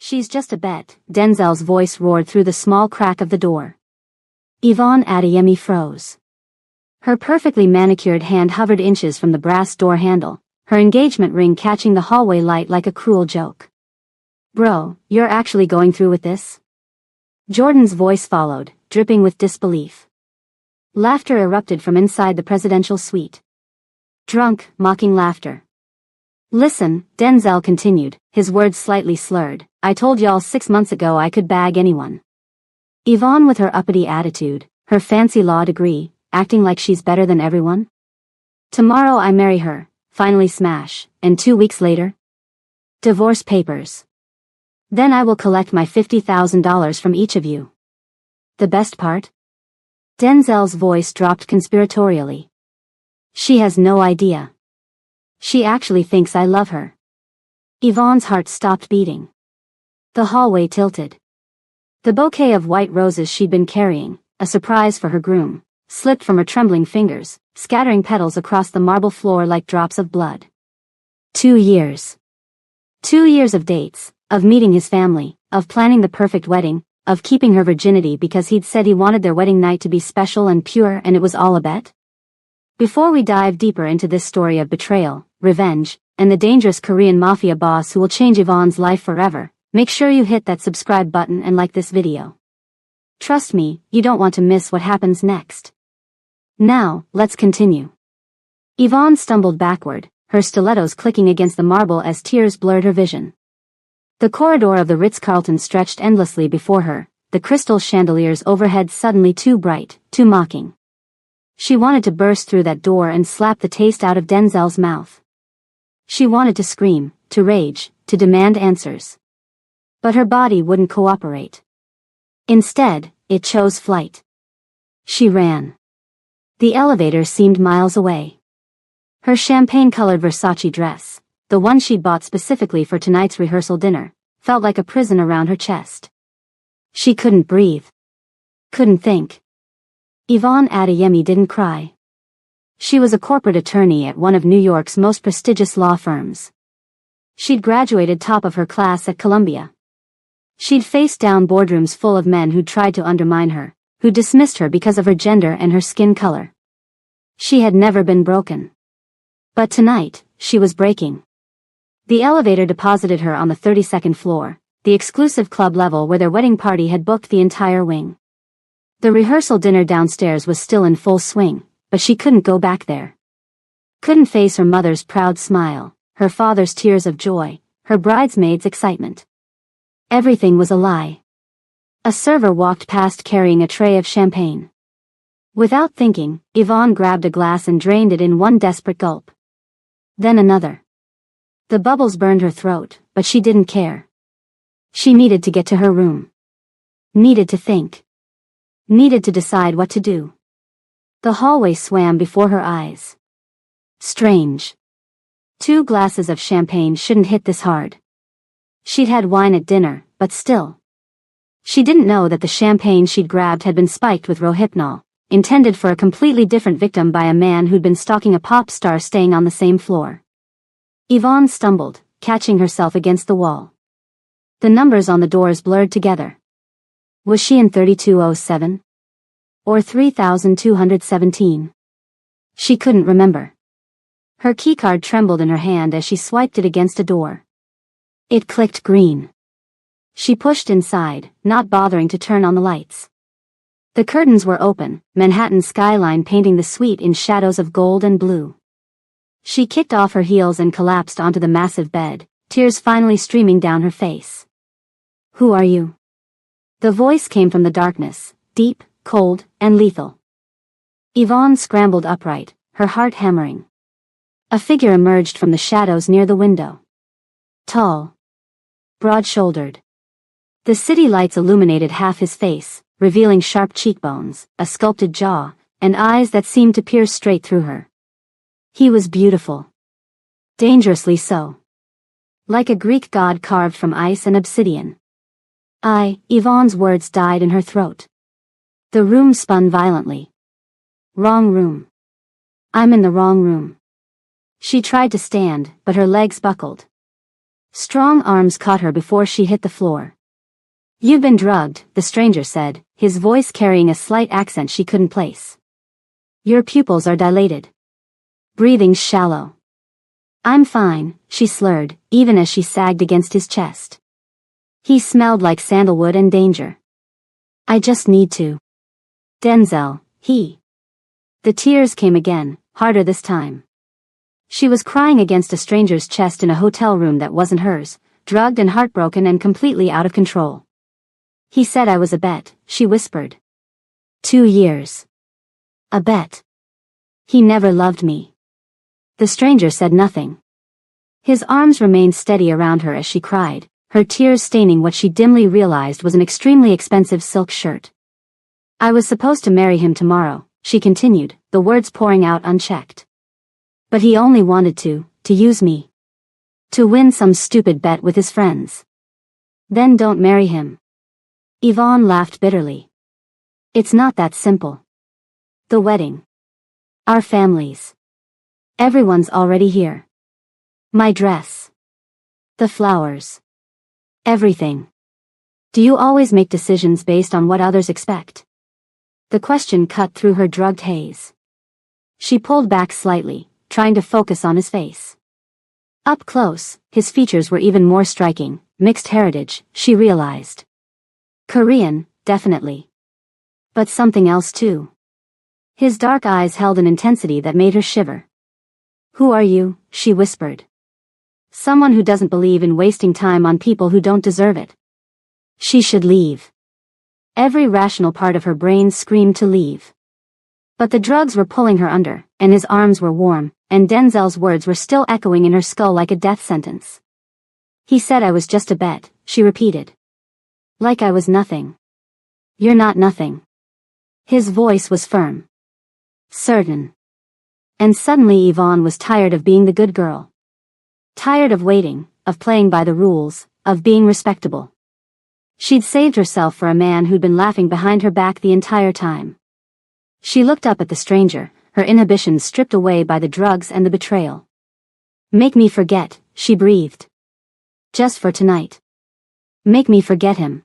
She's just a bet, Denzel's voice roared through the small crack of the door. Yvonne Adeyemi froze. Her perfectly manicured hand hovered inches from the brass door handle, her engagement ring catching the hallway light like a cruel joke. Bro, you're actually going through with this? Jordan's voice followed, dripping with disbelief. Laughter erupted from inside the presidential suite. Drunk, mocking laughter. Listen, Denzel continued, his words slightly slurred, I told y'all 6 months ago I could bag anyone. Yvonne with her uppity attitude, her fancy law degree, acting like she's better than everyone. Tomorrow I marry her, finally smash, and 2 weeks later? Divorce papers. Then I will collect my $50,000 from each of you. The best part? Denzel's voice dropped conspiratorially. She has no idea. She actually thinks I love her. Yvonne's heart stopped beating. The hallway tilted. The bouquet of white roses she'd been carrying, a surprise for her groom, slipped from her trembling fingers, scattering petals across the marble floor like drops of blood. 2 years. 2 years of dates, of meeting his family, of planning the perfect wedding, of keeping her virginity because he'd said he wanted their wedding night to be special and pure and it was all a bet? Before we dive deeper into this story of betrayal, revenge, and the dangerous Korean mafia boss who will change Yvonne's life forever, make sure you hit that subscribe button and like this video. Trust me, you don't want to miss what happens next. Now, let's continue. Yvonne stumbled backward, her stilettos clicking against the marble as tears blurred her vision. The corridor of the Ritz-Carlton stretched endlessly before her, the crystal chandeliers overhead suddenly too bright, too mocking. She wanted to burst through that door and slap the taste out of Denzel's mouth. She wanted to scream, to rage, to demand answers. But her body wouldn't cooperate. Instead, it chose flight. She ran. The elevator seemed miles away. Her champagne-colored Versace dress, the one she'd bought specifically for tonight's rehearsal dinner, felt like a prison around her chest. She couldn't breathe. Couldn't think. Yvonne Adeyemi didn't cry. She was a corporate attorney at one of New York's most prestigious law firms. She'd graduated top of her class at Columbia. She'd faced down boardrooms full of men who'd tried to undermine her, who dismissed her because of her gender and her skin color. She had never been broken. But tonight, she was breaking. The elevator deposited her on the 32nd floor, the exclusive club level where their wedding party had booked the entire wing. The rehearsal dinner downstairs was still in full swing, but she couldn't go back there. Couldn't face her mother's proud smile, her father's tears of joy, her bridesmaids' excitement. Everything was a lie. A server walked past carrying a tray of champagne. Without thinking, Yvonne grabbed a glass and drained it in one desperate gulp. Then another. The bubbles burned her throat, but she didn't care. She needed to get to her room. Needed to think. Needed to decide what to do. The hallway swam before her eyes. Strange. 2 glasses of champagne shouldn't hit this hard. She'd had wine at dinner, but still. She didn't know that the champagne she'd grabbed had been spiked with Rohypnol, intended for a completely different victim by a man who'd been stalking a pop star staying on the same floor. Yvonne stumbled, catching herself against the wall. The numbers on the doors blurred together. Was she in 3207? Or 3217? She couldn't remember. Her keycard trembled in her hand as she swiped it against a door. It clicked green. She pushed inside, not bothering to turn on the lights. The curtains were open, Manhattan's skyline painting the suite in shadows of gold and blue. She kicked off her heels and collapsed onto the massive bed, tears finally streaming down her face. Who are you? The voice came from the darkness, deep, cold, and lethal. Yvonne scrambled upright, her heart hammering. A figure emerged from the shadows near the window. Tall. Broad-shouldered. The city lights illuminated half his face, revealing sharp cheekbones, a sculpted jaw, and eyes that seemed to pierce straight through her. He was beautiful. Dangerously so. Like a Greek god carved from ice and obsidian. Yvonne's words died in her throat. The room spun violently. Wrong room. I'm in the wrong room. She tried to stand, but her legs buckled. Strong arms caught her before she hit the floor. "You've been drugged," the stranger said, his voice carrying a slight accent she couldn't place. "Your pupils are dilated. Breathing shallow." "I'm fine," she slurred, even as she sagged against his chest. He smelled like sandalwood and danger. "I just need to." Denzel, The tears came again, harder this time. She was crying against a stranger's chest in a hotel room that wasn't hers, drugged and heartbroken and completely out of control. "He said I was a bet," she whispered. 2 years. A bet. "He never loved me." The stranger said nothing. His arms remained steady around her as she cried, her tears staining what she dimly realized was an extremely expensive silk shirt. "I was supposed to marry him tomorrow," she continued, the words pouring out unchecked. "But he only wanted to use me. To win some stupid bet with his friends." "Then don't marry him." Yvonne laughed bitterly. "It's not that simple. The wedding. Our families. Everyone's already here. My dress. The flowers. Everything. Do you always make decisions based on what others expect?" The question cut through her drugged haze. She pulled back slightly, trying to focus on his face. Up close, his features were even more striking, mixed heritage, she realized. Korean, definitely. But something else too. His dark eyes held an intensity that made her shiver. "Who are you?" she whispered. "Someone who doesn't believe in wasting time on people who don't deserve it." She should leave. Every rational part of her brain screamed to leave. But the drugs were pulling her under, and his arms were warm, and Denzel's words were still echoing in her skull like a death sentence. "He said I was just a bet," she repeated. "Like I was nothing." "You're not nothing." His voice was firm. Certain. And suddenly Yvonne was tired of being the good girl. Tired of waiting, of playing by the rules, of being respectable. She'd saved herself for a man who'd been laughing behind her back the entire time. She looked up at the stranger, her inhibitions stripped away by the drugs and the betrayal. "Make me forget," she breathed. "Just for tonight. Make me forget him."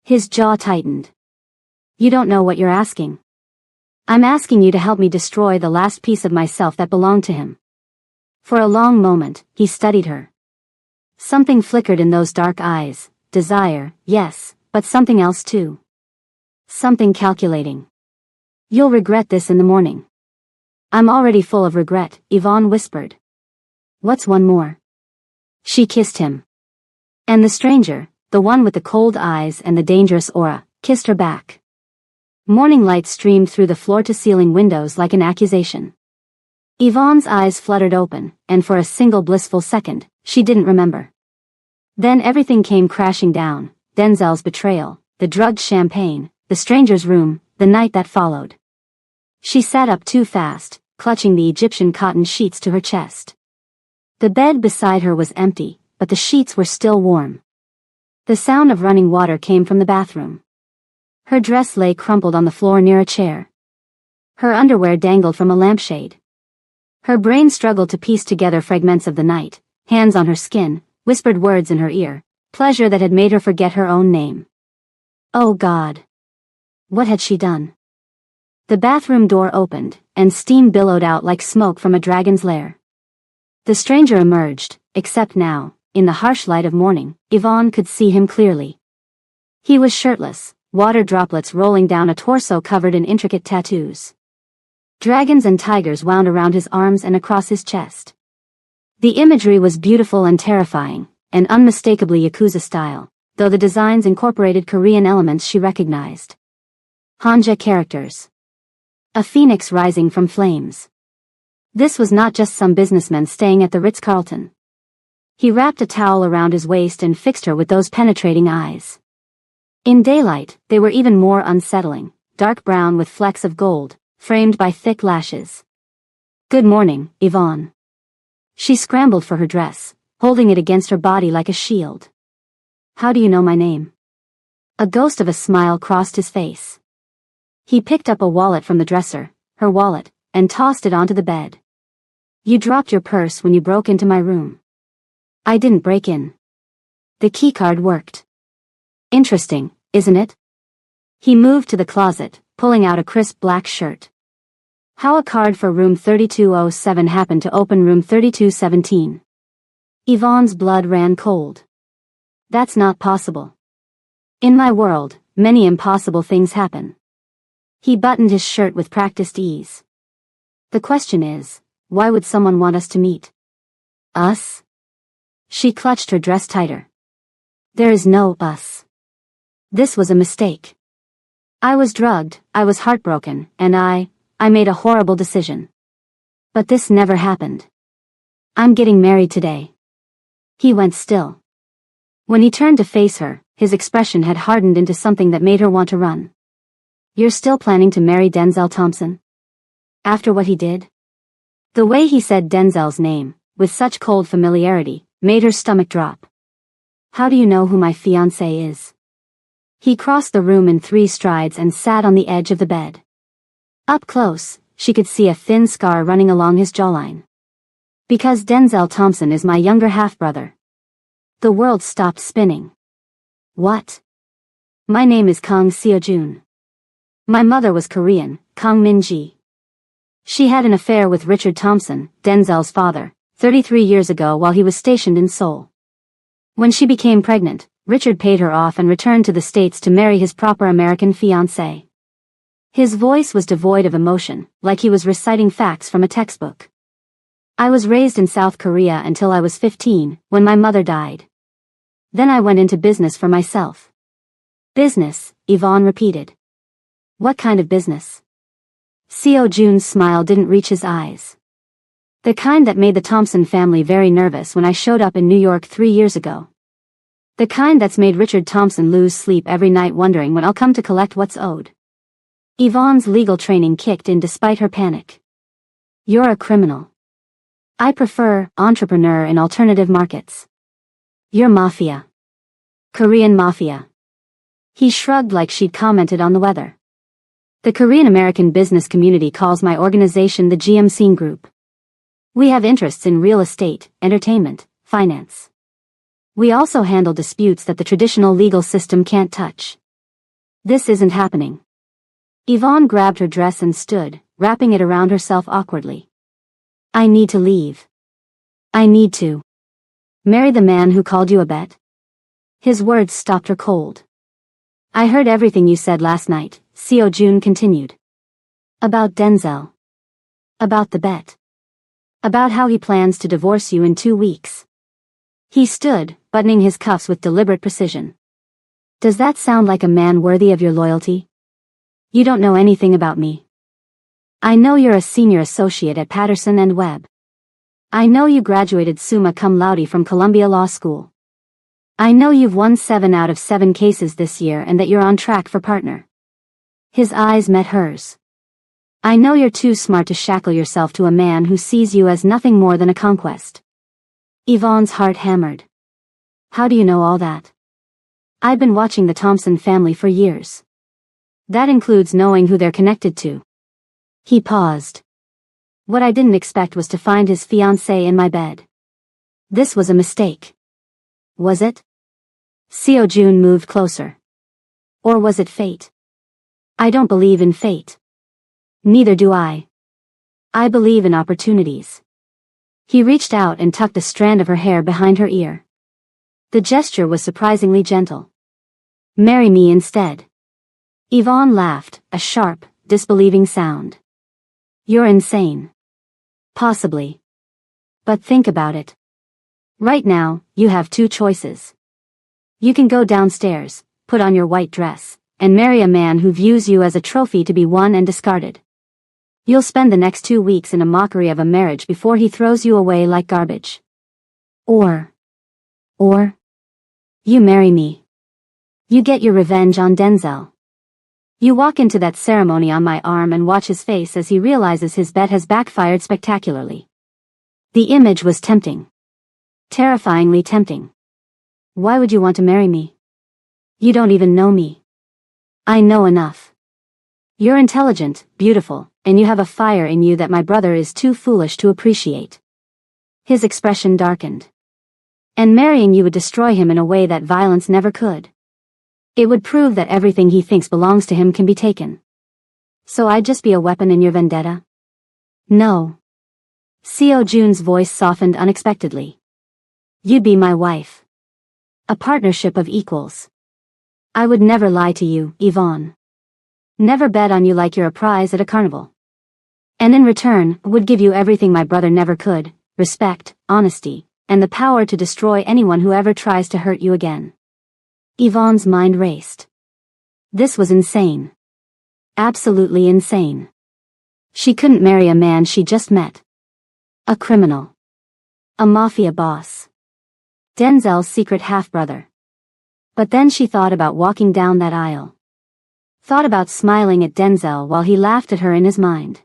His jaw tightened. "You don't know what you're asking. I'm asking you to help me destroy the last piece of myself that belonged to him." For a long moment, he studied her. Something flickered in those dark eyes, desire, yes, but something else too. Something calculating. "You'll regret this in the morning." "I'm already full of regret," Yvonne whispered. "What's one more?" She kissed him. And the stranger, the one with the cold eyes and the dangerous aura, kissed her back. Morning light streamed through the floor-to-ceiling windows like an accusation. Yvonne's eyes fluttered open, and for a single blissful second, she didn't remember. Then everything came crashing down, Denzel's betrayal, the drugged champagne, the stranger's room, the night that followed. She sat up too fast, clutching the Egyptian cotton sheets to her chest. The bed beside her was empty, but the sheets were still warm. The sound of running water came from the bathroom. Her dress lay crumpled on the floor near a chair. Her underwear dangled from a lampshade. Her brain struggled to piece together fragments of the night, hands on her skin, whispered words in her ear, pleasure that had made her forget her own name. Oh God! What had she done? The bathroom door opened, and steam billowed out like smoke from a dragon's lair. The stranger emerged, except now, in the harsh light of morning, Yvonne could see him clearly. He was shirtless, water droplets rolling down a torso covered in intricate tattoos. Dragons and tigers wound around his arms and across his chest. The imagery was beautiful and terrifying, and unmistakably Yakuza style, though the designs incorporated Korean elements she recognized. Hanja characters. A phoenix rising from flames. This was not just some businessman staying at the Ritz-Carlton. He wrapped a towel around his waist and fixed her with those penetrating eyes. In daylight, they were even more unsettling, dark brown with flecks of gold, framed by thick lashes. "Good morning, Yvonne." She scrambled for her dress, holding it against her body like a shield. "How do you know my name?" A ghost of a smile crossed his face. He picked up a wallet from the dresser, her wallet, and tossed it onto the bed. "You dropped your purse when you broke into my room." I didn't break in. The keycard worked. Interesting, isn't it? He moved to the closet, pulling out a crisp black shirt. How a card for room 3207 happened to open room 3217. Yvonne's blood ran cold. That's not possible. In my world, many impossible things happen. He buttoned his shirt with practiced ease. The question is, why would someone want us to meet? Us? She clutched her dress tighter. There is no us. This was a mistake. I was drugged, I was heartbroken, and I made a horrible decision. But this never happened. I'm getting married today. He went still. When he turned to face her, his expression had hardened into something that made her want to run. You're still planning to marry Denzel Thompson? After what he did? The way he said Denzel's name, with such cold familiarity, made her stomach drop. How do you know who my fiancé is? He crossed the room in 3 strides and sat on the edge of the bed. Up close, she could see a thin scar running along his jawline. Because Denzel Thompson is my younger half-brother. The world stopped spinning. What? My name is Kang Seo-jun. My mother was Korean, Kang Min-ji. She had an affair with Richard Thompson, Denzel's father, 33 years ago while he was stationed in Seoul. When she became pregnant, Richard paid her off and returned to the States to marry his proper American fiancée. His voice was devoid of emotion, like he was reciting facts from a textbook. I was raised in South Korea until I was 15, when my mother died. Then I went into business for myself. Business, Yvonne repeated. What kind of business? Seo-jun's smile didn't reach his eyes. The kind that made the Thompson family very nervous when I showed up in New York 3 years ago. The kind that's made Richard Thompson lose sleep every night wondering when I'll come to collect what's owed. Yvonne's legal training kicked in despite her panic. You're a criminal. I prefer entrepreneur in alternative markets. You're mafia. Korean mafia. He shrugged like she'd commented on the weather. The Korean-American business community calls my organization the GM Group. We have interests in real estate, entertainment, finance. We also handle disputes that the traditional legal system can't touch. This isn't happening. Yvonne grabbed her dress and stood, wrapping it around herself awkwardly. I need to leave. I need to marry the man who called you a bet. His words stopped her cold. I heard everything you said last night, Seo-jun continued. About Denzel. About the bet. About how he plans to divorce you in 2 weeks. He stood, buttoning his cuffs with deliberate precision. Does that sound like a man worthy of your loyalty? You don't know anything about me. I know you're a senior associate at Patterson and Webb. I know you graduated summa cum laude from Columbia Law School. I know you've won 7 out of 7 cases this year and that you're on track for partner. His eyes met hers. I know you're too smart to shackle yourself to a man who sees you as nothing more than a conquest. Yvonne's heart hammered. How do you know all that? I've been watching the Thompson family for years. That includes knowing who they're connected to. He paused. What I didn't expect was to find his fiancée in my bed. This was a mistake. Was it? Seo-jun moved closer. Or was it fate? I don't believe in fate. Neither do I. I believe in opportunities. He reached out and tucked a strand of her hair behind her ear. The gesture was surprisingly gentle. Marry me instead. Yvonne laughed, a sharp, disbelieving sound. You're insane. Possibly. But think about it. Right now, you have 2 choices. You can go downstairs, put on your white dress, and marry a man who views you as a trophy to be won and discarded. You'll spend the next 2 weeks in a mockery of a marriage before he throws you away like garbage. Or, you marry me. You get your revenge on Denzel. You walk into that ceremony on my arm and watch his face as he realizes his bet has backfired spectacularly. The image was tempting. Terrifyingly tempting. Why would you want to marry me? You don't even know me. I know enough. You're intelligent, beautiful, and you have a fire in you that my brother is too foolish to appreciate. His expression darkened. And marrying you would destroy him in a way that violence never could. It would prove that everything he thinks belongs to him can be taken. So I'd just be a weapon in your vendetta? No. Seo Jun's voice softened unexpectedly. You'd be my wife. A partnership of equals. I would never lie to you, Yvonne. Never bet on you like you're a prize at a carnival. And in return, would give you everything my brother never could, respect, honesty, and the power to destroy anyone who ever tries to hurt you again. Yvonne's mind raced. This was insane. Absolutely insane. She couldn't marry a man she just met. A criminal. A mafia boss. Denzel's secret half-brother. But then she thought about walking down that aisle. Thought about smiling at Denzel while he laughed at her in his mind.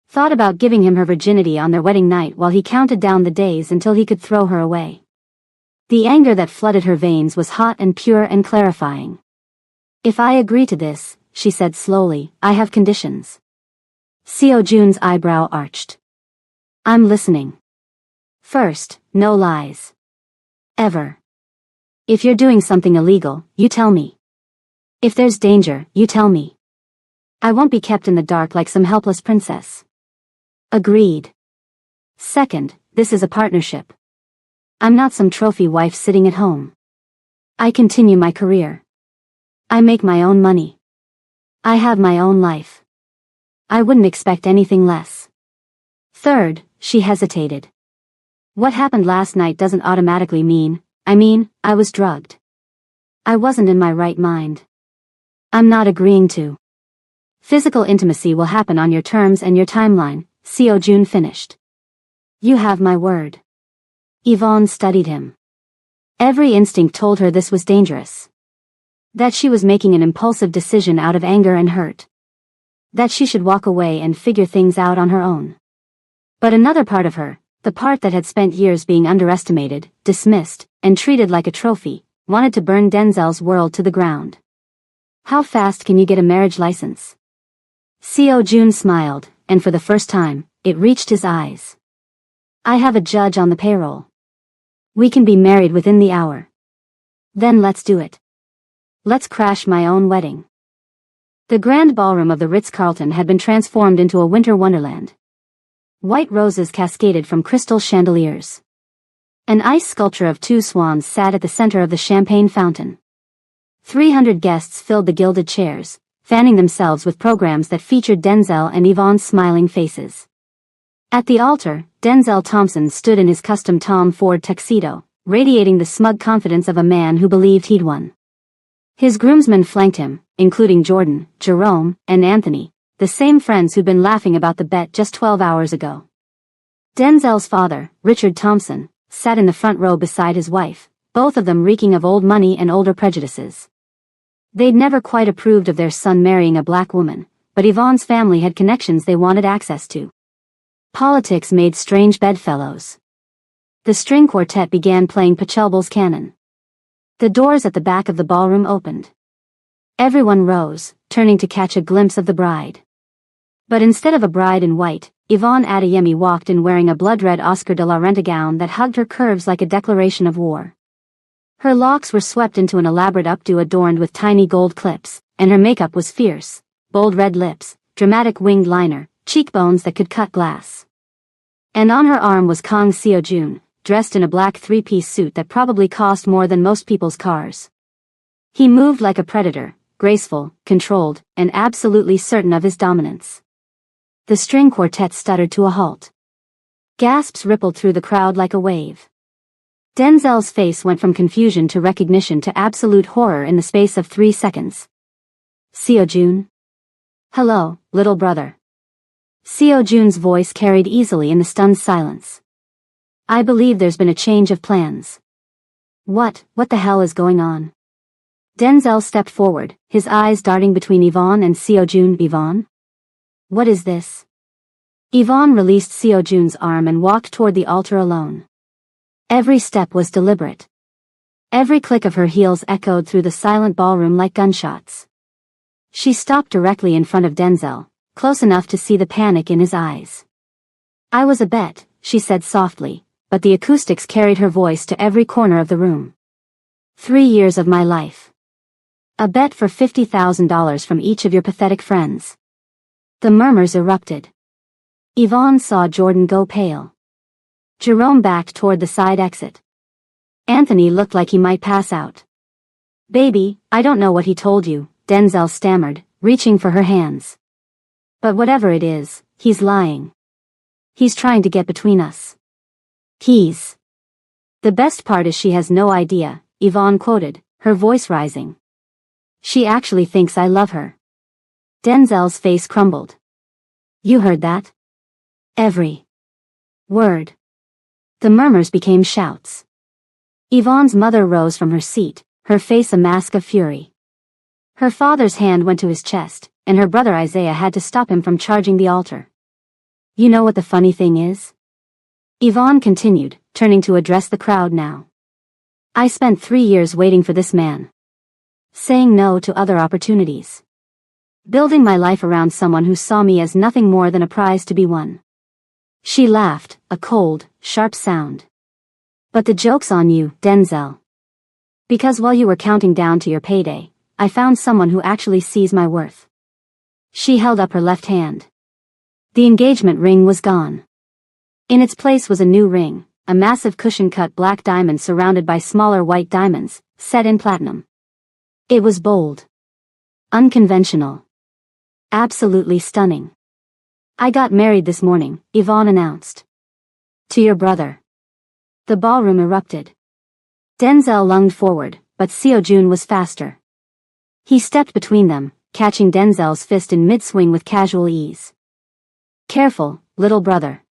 Thought about giving him her virginity on their wedding night while he counted down the days until he could throw her away. The anger that flooded her veins was hot and pure and clarifying. If I agree to this, she said slowly, I have conditions. Seo Jun's eyebrow arched. I'm listening. First, no lies. Ever. If you're doing something illegal, you tell me. If there's danger, you tell me. I won't be kept in the dark like some helpless princess. Agreed. Second, this is a partnership. I'm not some trophy wife sitting at home. I continue my career. I make my own money. I have my own life. I wouldn't expect anything less. Third, she hesitated. What happened last night doesn't automatically mean, I was drugged. I wasn't in my right mind. I'm not agreeing to. Physical intimacy will happen on your terms and your timeline, Seo Jun finished. You have my word. Yvonne studied him. Every instinct told her this was dangerous. That she was making an impulsive decision out of anger and hurt. That she should walk away and figure things out on her own. But another part of her, the part that had spent years being underestimated, dismissed, and treated like a trophy, wanted to burn Denzel's world to the ground. How fast can you get a marriage license? Seo Jun smiled, and for the first time, it reached his eyes. I have a judge on the payroll. We can be married within the hour. Then let's do it. Let's crash my own wedding. The grand ballroom of the Ritz-Carlton had been transformed into a winter wonderland. White roses cascaded from crystal chandeliers. An ice sculpture of two swans sat at the center of the champagne fountain. 300 guests filled the gilded chairs, fanning themselves with programs that featured Denzel and Yvonne's smiling faces. At the altar, Denzel Thompson stood in his custom Tom Ford tuxedo, radiating the smug confidence of a man who believed he'd won. His groomsmen flanked him, including Jordan, Jerome, and Anthony, the same friends who'd been laughing about the bet just 12 hours ago. Denzel's father, Richard Thompson, sat in the front row beside his wife, both of them reeking of old money and older prejudices. They'd never quite approved of their son marrying a black woman, but Yvonne's family had connections they wanted access to. Politics made strange bedfellows. The string quartet began playing Pachelbel's canon. The doors at the back of the ballroom opened. Everyone rose, turning to catch a glimpse of the bride. But instead of a bride in white, Yvonne Adeyemi walked in wearing a blood-red Oscar de la Renta gown that hugged her curves like a declaration of war. Her locks were swept into an elaborate updo adorned with tiny gold clips, and her makeup was fierce, bold red lips, dramatic winged liner, cheekbones that could cut glass. And on her arm was Kang Seo Jun, dressed in a black three-piece suit that probably cost more than most people's cars. He moved like a predator, graceful, controlled, and absolutely certain of his dominance. The string quartet stuttered to a halt. Gasps rippled through the crowd like a wave. Denzel's face went from confusion to recognition to absolute horror in the space of 3 seconds. Seo Jun? Hello, little brother. Seo Jun's voice carried easily in the stunned silence. I believe there's been a change of plans. What the hell is going on? Denzel stepped forward, his eyes darting between Yvonne and Seo Jun. Yvonne? What is this? Yvonne released Seo Jun's arm and walked toward the altar alone. Every step was deliberate. Every click of her heels echoed through the silent ballroom like gunshots. She stopped directly in front of Denzel, close enough to see the panic in his eyes. I was a bet, she said softly, but the acoustics carried her voice to every corner of the room. 3 years of my life. A bet for $50,000 from each of your pathetic friends. The murmurs erupted. Yvonne saw Jordan go pale. Jerome backed toward the side exit. Anthony looked like he might pass out. Baby, I don't know what he told you, Denzel stammered, reaching for her hands. But whatever it is, he's lying. He's trying to get between us. He's. The best part is she has no idea, Yvonne quoted, her voice rising. She actually thinks I love her. Denzel's face crumbled. You heard that? Every word. The murmurs became shouts. Yvonne's mother rose from her seat, her face a mask of fury. Her father's hand went to his chest, and her brother Isaiah had to stop him from charging the altar. You know what the funny thing is? Yvonne continued, turning to address the crowd now. I spent 3 years waiting for this man. Saying no to other opportunities. Building my life around someone who saw me as nothing more than a prize to be won. She laughed, a cold, sharp sound. But the joke's on you, Denzel. Because while you were counting down to your payday, I found someone who actually sees my worth. She held up her left hand. The engagement ring was gone. In its place was a new ring, a massive cushion-cut black diamond surrounded by smaller white diamonds, set in platinum. It was bold. Unconventional. Absolutely stunning. I got married this morning, Yvonne announced. To your brother. The ballroom erupted. Denzel lunged forward, but Seo Jun was faster. He stepped between them, catching Denzel's fist in mid-swing with casual ease. Careful, little brother.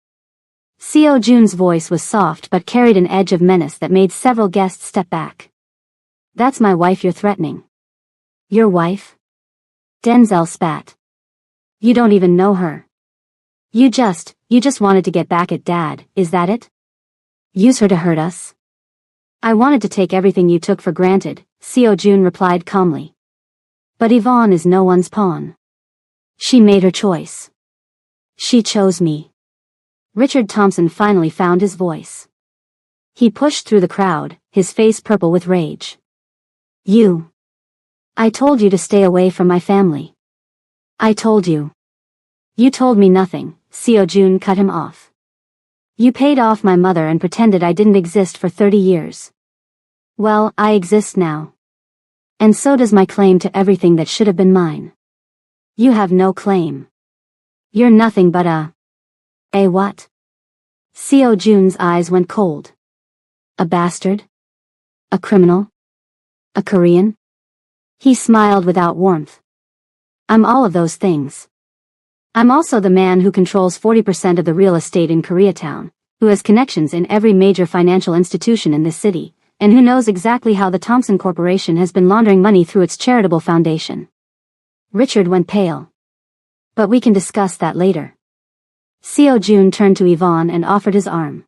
Seo Jun's voice was soft but carried an edge of menace that made several guests step back. That's my wife you're threatening. Your wife? Denzel spat. You don't even know her. You just wanted to get back at Dad, is that it? Use her to hurt us? I wanted to take everything you took for granted, Seo Jun replied calmly. But Yvonne is no one's pawn. She made her choice. She chose me. Richard Thompson finally found his voice. He pushed through the crowd, his face purple with rage. You. I told you to stay away from my family. I told you. You told me nothing, Seo Jun cut him off. You paid off my mother and pretended I didn't exist for 30 years. Well, I exist now. And so does my claim to everything that should have been mine. You have no claim. You're nothing but a what? Seo Jun's eyes went cold. A bastard? A criminal? A Korean? He smiled without warmth. I'm all of those things. I'm also the man who controls 40% of the real estate in Koreatown, who has connections in every major financial institution in this city, and who knows exactly how the Thompson Corporation has been laundering money through its charitable foundation. Richard went pale. But we can discuss that later. Seo Jun turned to Yvonne and offered his arm.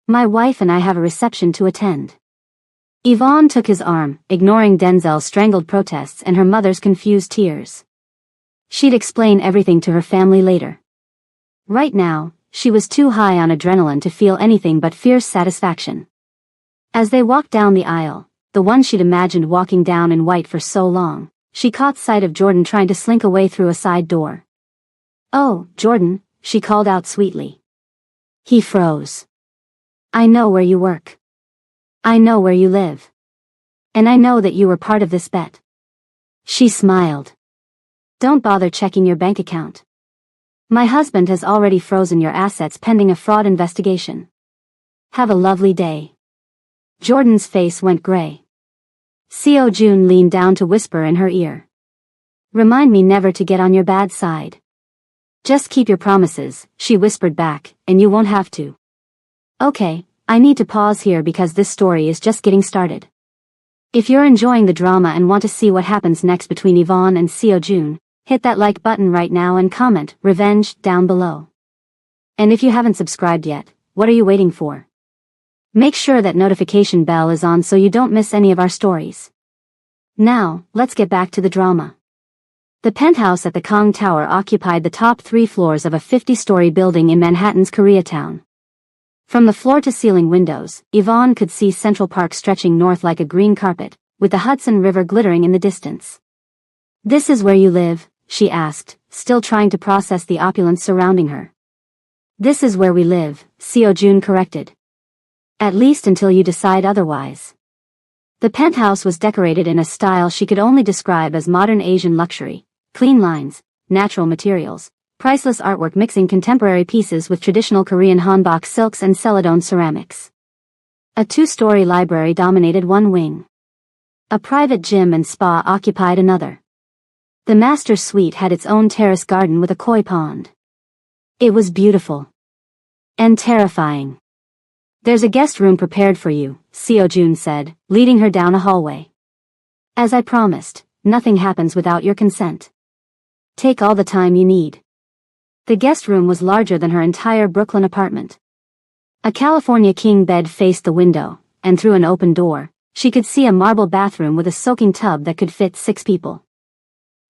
My wife and I have a reception to attend. Yvonne took his arm, ignoring Denzel's strangled protests and her mother's confused tears. She'd explain everything to her family later. Right now, she was too high on adrenaline to feel anything but fierce satisfaction. As they walked down the aisle, the one she'd imagined walking down in white for so long, she caught sight of Jordan trying to slink away through a side door. Oh, Jordan, she called out sweetly. He froze. I know where you work. I know where you live. And I know that you were part of this bet. She smiled. Don't bother checking your bank account. My husband has already frozen your assets pending a fraud investigation. Have a lovely day. Jordan's face went gray. Seo Jun leaned down to whisper in her ear. Remind me never to get on your bad side. Just keep your promises, she whispered back, and you won't have to. Okay, I need to pause here because this story is just getting started. If you're enjoying the drama and want to see what happens next between Yvonne and Seo Jun, hit that like button right now and comment "Revenge" down below. And if you haven't subscribed yet, what are you waiting for? Make sure that notification bell is on so you don't miss any of our stories. Now, let's get back to the drama. The penthouse at the Kong Tower occupied the top 3 floors of a 50-story building in Manhattan's Koreatown. From the floor-to-ceiling windows, Yvonne could see Central Park stretching north like a green carpet, with the Hudson River glittering in the distance. "This is where you live?" she asked, still trying to process the opulence surrounding her. "This is where we live," Seo-jun corrected. "At least until you decide otherwise." The penthouse was decorated in a style she could only describe as modern Asian luxury: clean lines, natural materials, priceless artwork mixing contemporary pieces with traditional Korean hanbok silks and celadon ceramics. A two-story library dominated one wing. A private gym and spa occupied another. The master suite had its own terrace garden with a koi pond. It was beautiful. And terrifying. "There's a guest room prepared for you," Seo-jun said, leading her down a hallway. "As I promised, nothing happens without your consent. Take all the time you need." The guest room was larger than her entire Brooklyn apartment. A California king bed faced the window, and through an open door, she could see a marble bathroom with a soaking tub that could fit 6 people.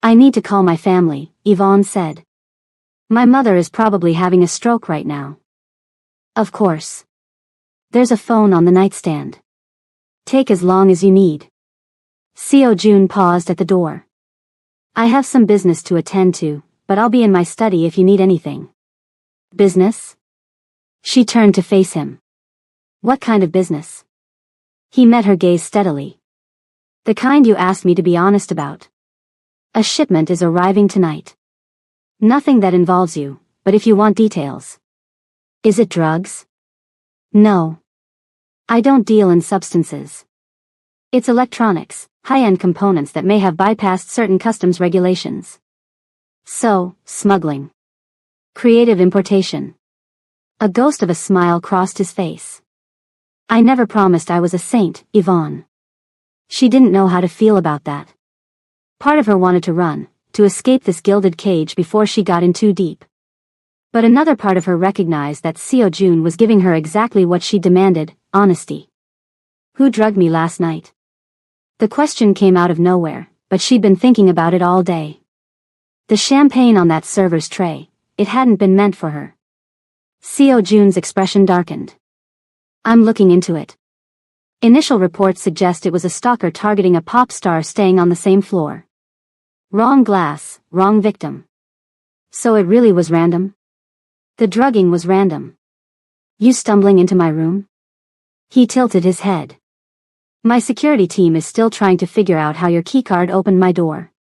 "I need to call my family," Yvonne said. "My mother is probably having a stroke right now." "Of course. There's a phone on the nightstand. Take as long as you need." Seo-jun paused at the door. "I have some business to attend to, but I'll be in my study if you need anything." "Business?" She turned to face him. "What kind of business?" He met her gaze steadily. "The kind you asked me to be honest about. A shipment is arriving tonight. Nothing that involves you, but if you want details." "Is it drugs?" "No. I don't deal in substances. It's electronics, high-end components that may have bypassed certain customs regulations. So, smuggling. Creative importation." A ghost of a smile crossed his face. "I never promised I was a saint, Yvonne." She didn't know how to feel about that. Part of her wanted to run, to escape this gilded cage before she got in too deep. But another part of her recognized that Seo-jun was giving her exactly what she demanded: honesty. "Who drugged me last night?" The question came out of nowhere, but she'd been thinking about it all day. The champagne on that server's tray, it hadn't been meant for her. Seo-jun's expression darkened. "I'm looking into it. Initial reports suggest it was a stalker targeting a pop star staying on the same floor. Wrong glass, wrong victim. So it really was random?" "The drugging was random." "You stumbling into my room?" He tilted his head. "My security team is still trying to figure out how your keycard opened my door.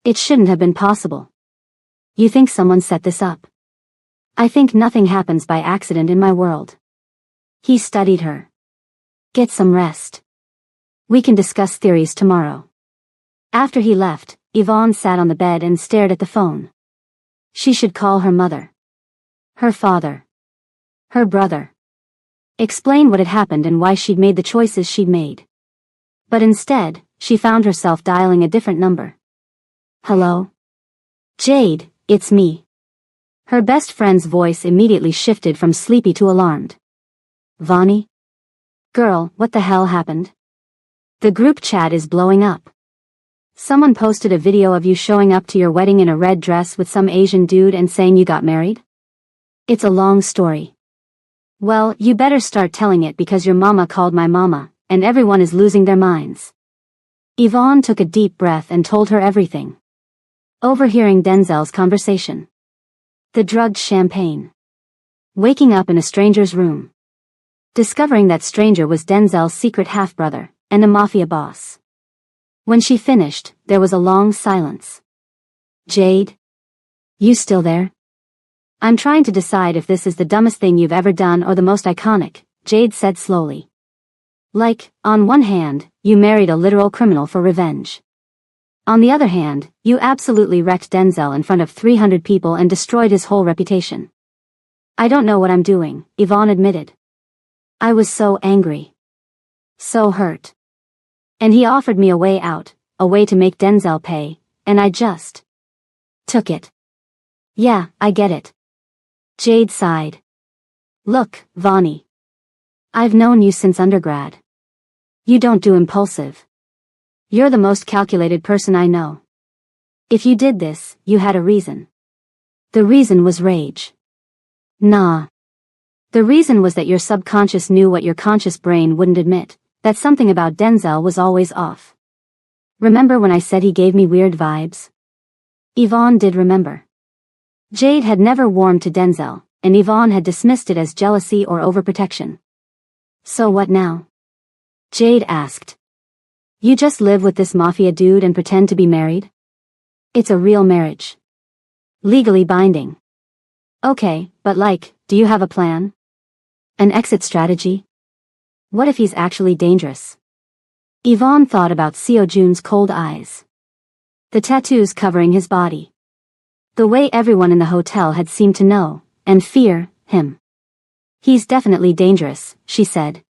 It shouldn't have been possible." "You think someone set this up?" "I think nothing happens by accident in my world." He studied her. "Get some rest. We can discuss theories tomorrow." After he left, Yvonne sat on the bed and stared at the phone. She should call her mother. Her father. Her brother. Explain what had happened and why she'd made the choices she'd made. But instead, she found herself dialing a different number. "Hello? Jade, it's me." Her best friend's voice immediately shifted from sleepy to alarmed. "Vani? Girl, what the hell happened? The group chat is blowing up. Someone posted a video of you showing up to your wedding in a red dress with some Asian dude and saying you got married? It's a long story. Well, you better start telling it because your mama called my mama, and everyone is losing their minds." Yvonne took a deep breath and told her everything. Overhearing Denzel's conversation. The drugged champagne. Waking up in a stranger's room. Discovering that stranger was Denzel's secret half-brother, and a mafia boss. When she finished, there was a long silence. "Jade? You still there?" "I'm trying to decide if this is the dumbest thing you've ever done or the most iconic," Jade said slowly. "Like, on one hand, you married a literal criminal for revenge. On the other hand, you absolutely wrecked Denzel in front of 300 people and destroyed his whole reputation." "I don't know what I'm doing," Yvonne admitted. "I was so angry. So hurt. And he offered me a way out, a way to make Denzel pay, and I just took it." "Yeah, I get it." Jade sighed. "Look, Vani. I've known you since undergrad. You don't do impulsive. You're the most calculated person I know. If you did this, you had a reason. The reason was rage." "Nah. The reason was that your subconscious knew what your conscious brain wouldn't admit, that something about Denzel was always off. Remember when I said he gave me weird vibes? Yvonne did remember. Jade had never warmed to Denzel, and Yvonne had dismissed it as jealousy or overprotection. So what now? Jade asked. You just live with this mafia dude and pretend to be married? It's a real marriage. Legally binding. Okay, but do you have a plan? An exit strategy? What if he's actually dangerous? Yvonne thought about Seo Jun's cold eyes. The tattoos covering his body. The way everyone in the hotel had seemed to know, and fear, him. He's definitely dangerous, she said.